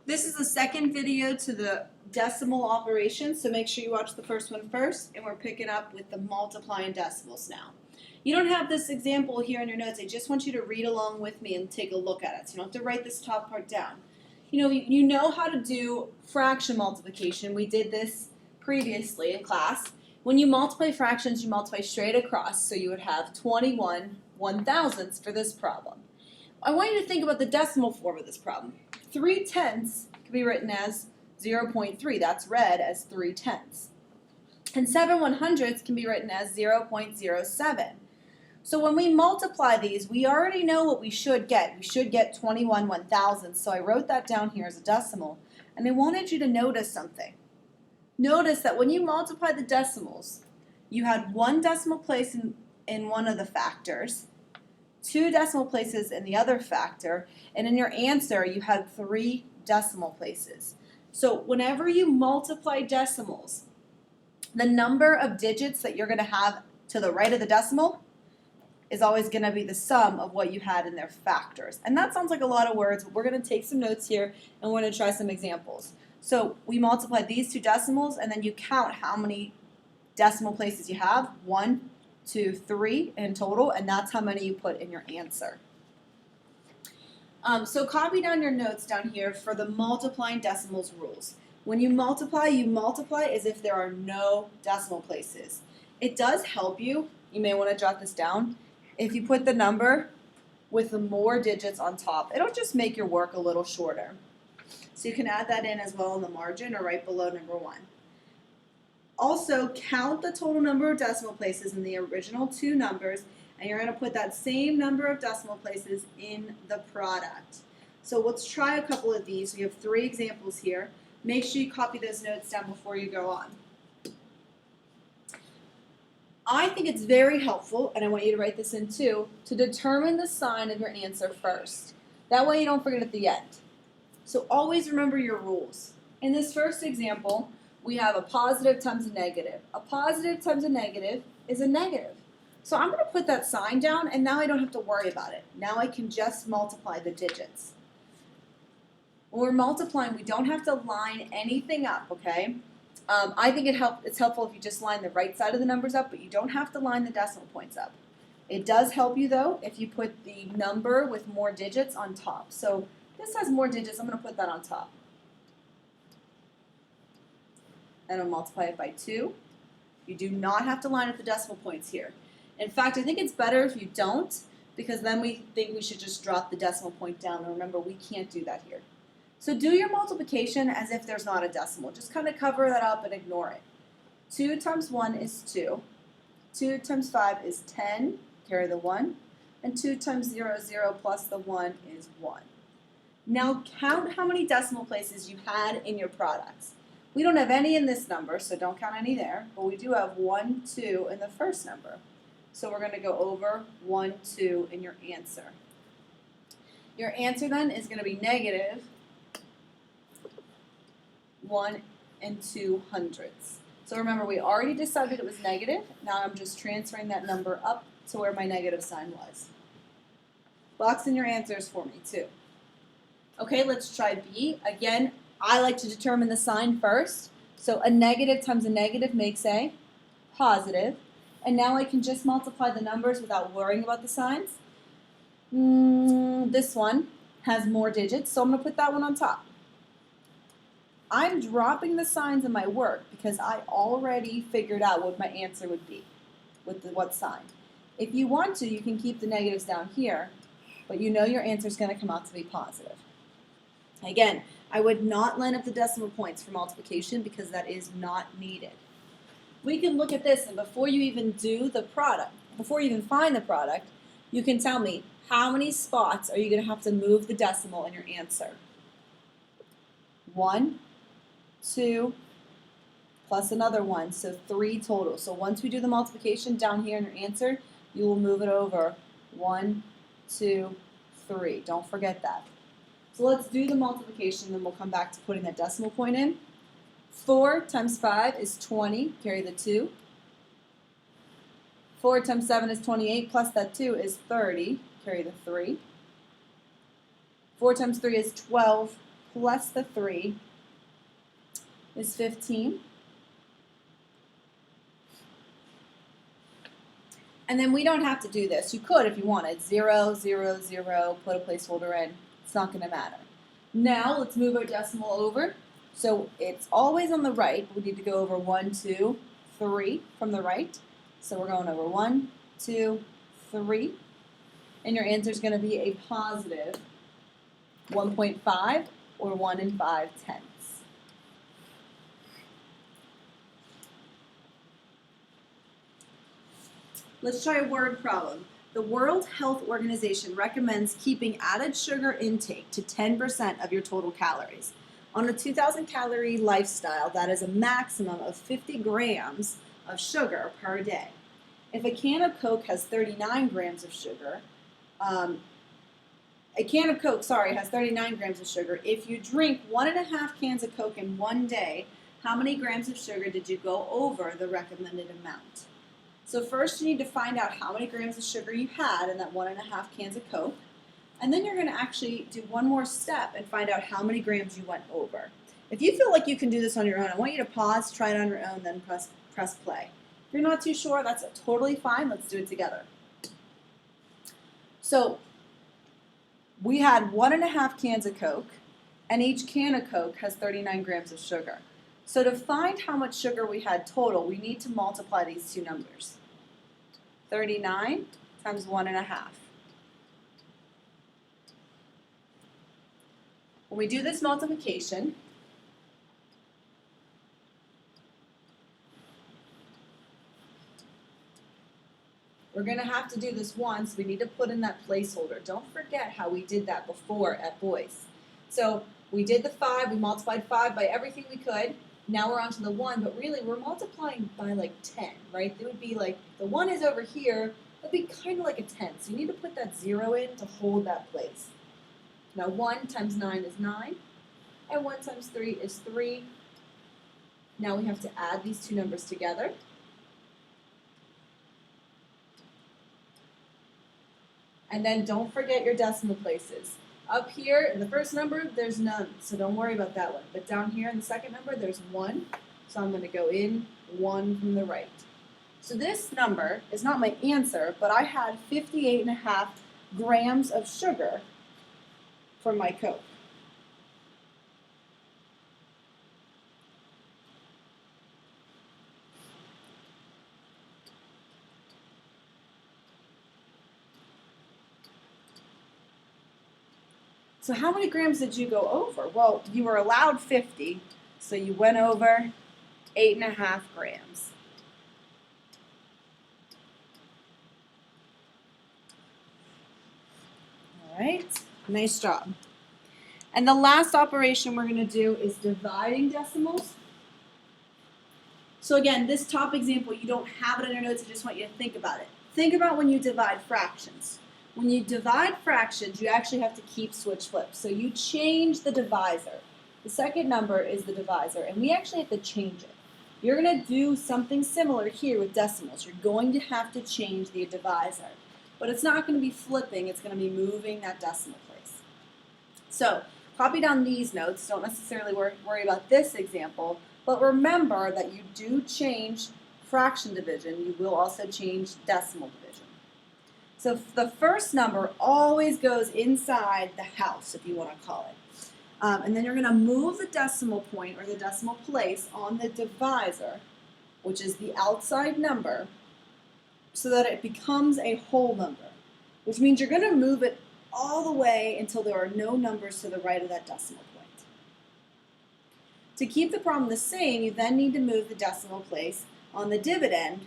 This is the second video to the decimal operation, so make sure you watch the first one first, and we're picking up with the multiplying decimals now. You don't have this example here in your notes. I just want you to read along with me and take a look at it. So you don't have to write this top part down. You know how to do fraction multiplication. We did this previously in class. When you multiply fractions, you multiply straight across, so you would have 21 1/1000ths for this problem. I want you to think about the decimal form of this problem. 3/10 can be written as 0.3. That's read as 3/10. And 7 100ths can be written as 0.07. So when we multiply these, we already know what we should get. We should get 21 1/1000ths. So I wrote that down here as a decimal. And I wanted you to notice something. Notice that when you multiply the decimals, you had one decimal place in one of the factors, two decimal places in the other factor, and in your answer you had 3 decimal places. So whenever you multiply decimals, the number of digits that you're going to have to the right of the decimal is always going to be the sum of what you had in their factors. And that sounds like a lot of words, but we're going to take some notes here and we're going to try some examples. So we multiply these two decimals and then you count how many decimal places you have. 1, 2, 3 in total, and that's how many you put in your answer. So copy down your notes down here for the multiplying decimals rules. When you multiply as if there are no decimal places. It does help you may want to jot this down, if you put the number with the more digits on top. It'll just make your work a little shorter. So you can add that in as well in the margin or right below number 1. Also, count the total number of decimal places in the original 2 numbers, and you're going to put that same number of decimal places in the product. So let's try a couple of these. We have 3 examples here. Make sure you copy those notes down before you go on. I think it's very helpful, and I want you to write this in too, to determine the sign of your answer first. That way you don't forget at the end. So always remember your rules. In this first example, we have a positive times a negative. A positive times a negative is a negative. So I'm going to put that sign down, and now I don't have to worry about it. Now I can just multiply the digits. When we're multiplying, we don't have to line anything up, okay? I think it's helpful if you just line the right side of the numbers up, but you don't have to line the decimal points up. It does help you, though, if you put the number with more digits on top. So this has more digits. I'm going to put that on top. And I'll multiply it by 2. You do not have to line up the decimal points here. In fact, I think it's better if you don't, because then we think we should just drop the decimal point down. And remember, we can't do that here. So do your multiplication as if there's not a decimal. Just kind of cover that up and ignore it. 2 times 1 is 2. 2 times 5 is 10, carry the 1. And 2 times 0 is 0 plus the 1 is 1. Now count how many decimal places you had in your products. We don't have any in this number, so don't count any there. But we do have 1, 2 in the first number. So we're going to go over 1, 2 in your answer. Your answer then is going to be negative 1 2/100. So remember, we already decided it was negative. Now I'm just transferring that number up to where my negative sign was. Box in your answers for me too. Okay, let's try B. Again, I like to determine the sign first. So a negative times a negative makes a positive. And now I can just multiply the numbers without worrying about the signs. This one has more digits, so I'm going to put that one on top. I'm dropping the signs in my work because I already figured out what my answer would be with what sign. If you want to, you can keep the negatives down here, but you know your answer is going to come out to be positive. Again, I would not line up the decimal points for multiplication because that is not needed. We can look at this, and before you even do the product, before you even find the product, you can tell me how many spots are you going to have to move the decimal in your answer. 1, 2, plus another 1, so 3 total. So once we do the multiplication down here in your answer, you will move it over 1, 2, 3. Don't forget that. So let's do the multiplication, then we'll come back to putting that decimal point in. 4 times 5 is 20, carry the 2. 4 times 7 is 28, plus that 2 is 30, carry the 3. 4 times 3 is 12, plus the 3 is 15. And then we don't have to do this. You could if you wanted. 0, 0, 0, put a placeholder in. It's not going to matter. Now let's move our decimal over. So it's always on the right. We need to go over 1, 2, 3 from the right. So we're going over 1, 2, 3. And your answer is going to be a positive 1.5 or 1 5/10. Let's try a word problem. The World Health Organization recommends keeping added sugar intake to 10% of your total calories. On a 2,000 calorie lifestyle, that is a maximum of 50 grams of sugar per day. If a can of Coke has 39 grams of sugar, has 39 grams of sugar. If you drink 1.5 cans of Coke in one day, how many grams of sugar did you go over the recommended amount? So first you need to find out how many grams of sugar you had in that 1.5 cans of Coke. And then you're going to actually do one more step and find out how many grams you went over. If you feel like you can do this on your own, I want you to pause, try it on your own, then press play. If you're not too sure, that's totally fine. Let's do it together. So we had 1.5 cans of Coke, and each can of Coke has 39 grams of sugar. So to find how much sugar we had total, we need to multiply these two numbers. 39 times 1.5. When we do this multiplication, we're going to have to do this once. We need to put in that placeholder. Don't forget how we did that before at boys. So we did the 5, we multiplied 5 by everything we could. Now we're on to the 1, but really we're multiplying by like 10, right? It would be like, the 1 is over here, it would be kind of like a 10. So you need to put that 0 in to hold that place. Now 1 times 9 is 9, and 1 times 3 is 3. Now we have to add these two numbers together. And then don't forget your decimal places. Up here in the first number, there's none, so don't worry about that one. But down here in the second number, there's 1, so I'm going to go in 1 from the right. So this number is not my answer, but I had 58.5 grams of sugar for my Coke. So how many grams did you go over? Well, you were allowed 50, so you went over 8.5 grams. All right, nice job. And the last operation we're going to do is dividing decimals. So again, this top example, you don't have it in your notes, I just want you to think about it. Think about when you divide fractions. When you divide fractions, you actually have to keep switch flips. So you change the divisor. The second number is the divisor, and we actually have to change it. You're going to do something similar here with decimals. You're going to have to change the divisor. But it's not going to be flipping, it's going to be moving that decimal place. So copy down these notes. Don't necessarily worry about this example, but remember that you do change fraction division. You will also change decimal division. So the first number always goes inside the house, if you want to call it. And then you're going to move the decimal point or the decimal place on the divisor, which is the outside number, so that it becomes a whole number, which means you're going to move it all the way until there are no numbers to the right of that decimal point. To keep the problem the same, you then need to move the decimal place on the dividend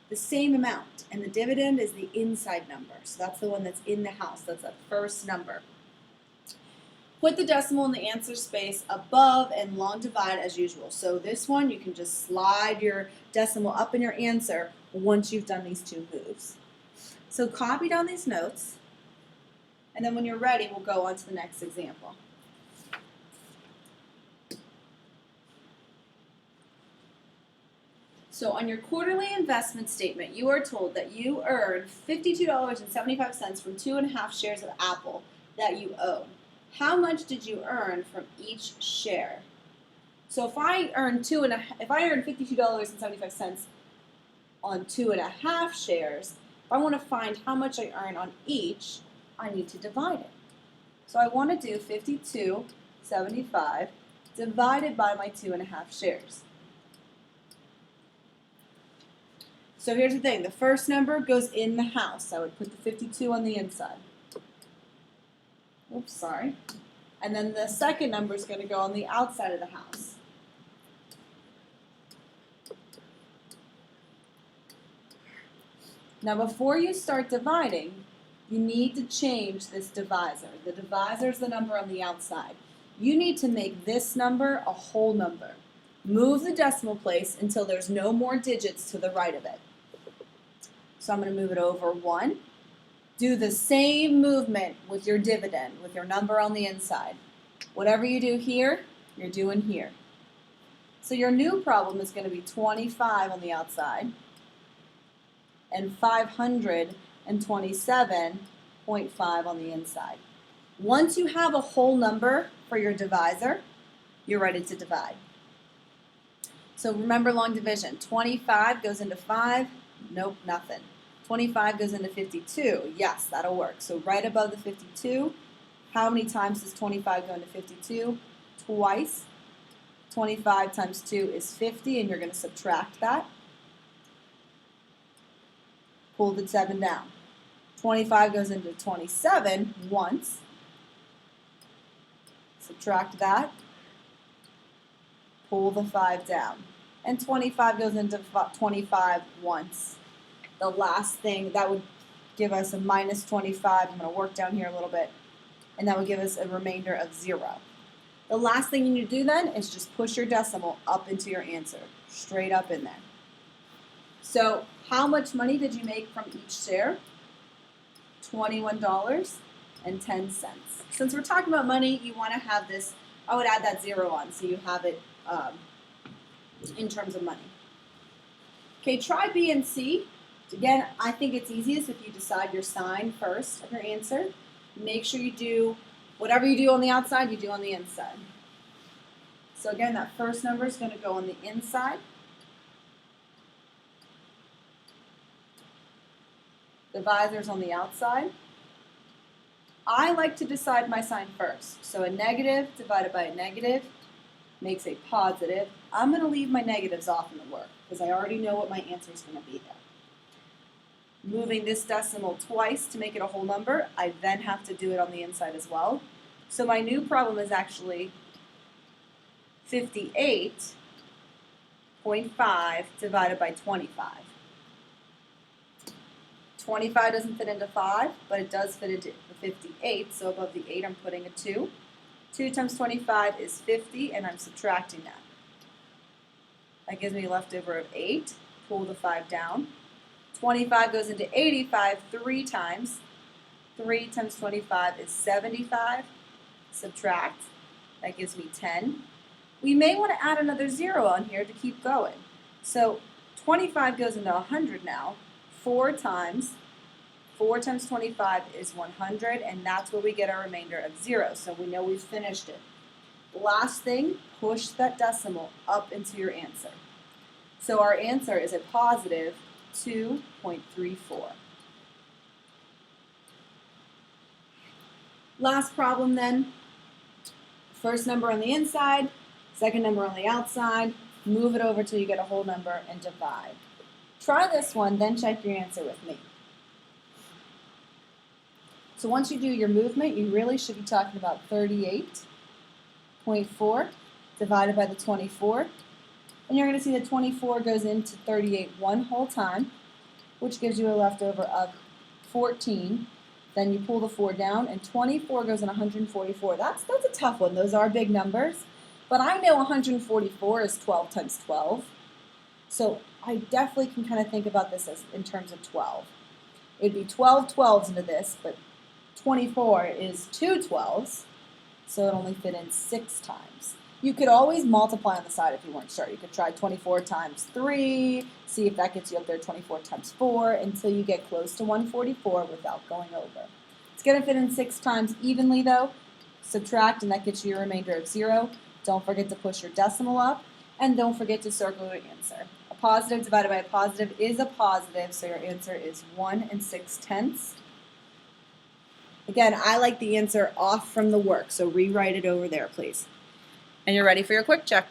the same amount, and the dividend is the inside number, so that's the one that's in the house, that's that first number. Put the decimal in the answer space above and long divide as usual. So this one, you can just slide your decimal up in your answer once you've done these two moves. So copy down these notes, and then when you're ready, we'll go on to the next example. So on your quarterly investment statement, you are told that you earned $52.75 from 2.5 shares of Apple that you own. how much did you earn from each share? So if I earn $52.75 on 2.5 shares, if I want to find how much I earn on each, I need to divide it. So I want to do 52.75 divided by my 2.5 shares. So here's the thing, the first number goes in the house. I would put the 52 on the inside. Oops, sorry. And then the second number is going to go on the outside of the house. Now before you start dividing, you need to change this divisor. The divisor is the number on the outside. You need to make this number a whole number. Move the decimal place until there's no more digits to the right of it. So I'm going to move it over 1. Do the same movement with your dividend, with your number on the inside. Whatever you do here, you're doing here. So your new problem is going to be 25 on the outside and 527.5 on the inside. Once you have a whole number for your divisor, you're ready to divide. So remember long division. 25 goes into 5. Nope, nothing. 25 goes into 52. Yes, that'll work. So right above the 52, how many times does 25 go into 52? Twice. 25 times 2 is 50, and you're going to subtract that. Pull the 7 down. 25 goes into 27 once. Subtract that. Pull the 5 down. And 25 goes into 25 once. The last thing, that would give us a minus 25. I'm going to work down here a little bit. And that would give us a remainder of 0. The last thing you need to do then is just push your decimal up into your answer. Straight up in there. So how much money did you make from each share? $21.10. Since we're talking about money, you want to have this, I would add that 0 on so you have it in terms of money. Okay, try B and C. Again, I think it's easiest if you decide your sign first of your answer. Make sure you do whatever you do on the outside, you do on the inside. So again, that first number is going to go on the inside. Divisor's on the outside. I like to decide my sign first. So a negative divided by a negative makes a positive. I'm going to leave my negatives off in the work because I already know what my answer is going to be there. Moving this decimal twice to make it a whole number, I then have to do it on the inside as well. So my new problem is actually 58.5 divided by 25. 25 doesn't fit into 5, but it does fit into the 58, so above the 8 I'm putting a 2. 2 times 25 is 50, and I'm subtracting that. That gives me a leftover of 8. Pull the 5 down. 25 goes into 85 3 times. 3 times 25 is 75. Subtract. That gives me 10. We may want to add another 0 on here to keep going. So 25 goes into 100 now. 4 times 25 is 100, and that's where we get our remainder of 0. So we know we've finished it. Last thing, push that decimal up into your answer. So our answer is a positive 2.34. Last problem then. First number on the inside, second number on the outside. Move it over till you get a whole number and divide. Try this one, then check your answer with me. So once you do your movement, you really should be talking about 38.4 divided by the 24. And you're going to see that 24 goes into 38 one whole time, which gives you a leftover of 14. Then you pull the 4 down, and 24 goes in 144. That's a tough one. Those are big numbers. But I know 144 is 12 times 12. So I definitely can kind of think about this as in terms of 12. It'd be 12 12s into this, but 24 is 2 12s, so it only fit in 6 times. You could always multiply on the side if you weren't sure. You could try 24 times 3, see if that gets you up there 24 times 4, until you get close to 144 without going over. It's going to fit in 6 times evenly though, subtract, and that gets you your remainder of 0. Don't forget to push your decimal up, and don't forget to circle your answer. A positive divided by a positive is a positive, so your answer is 1 6/10. Again, I like the answer off from the work, so rewrite it over there, please. And you're ready for your quick check.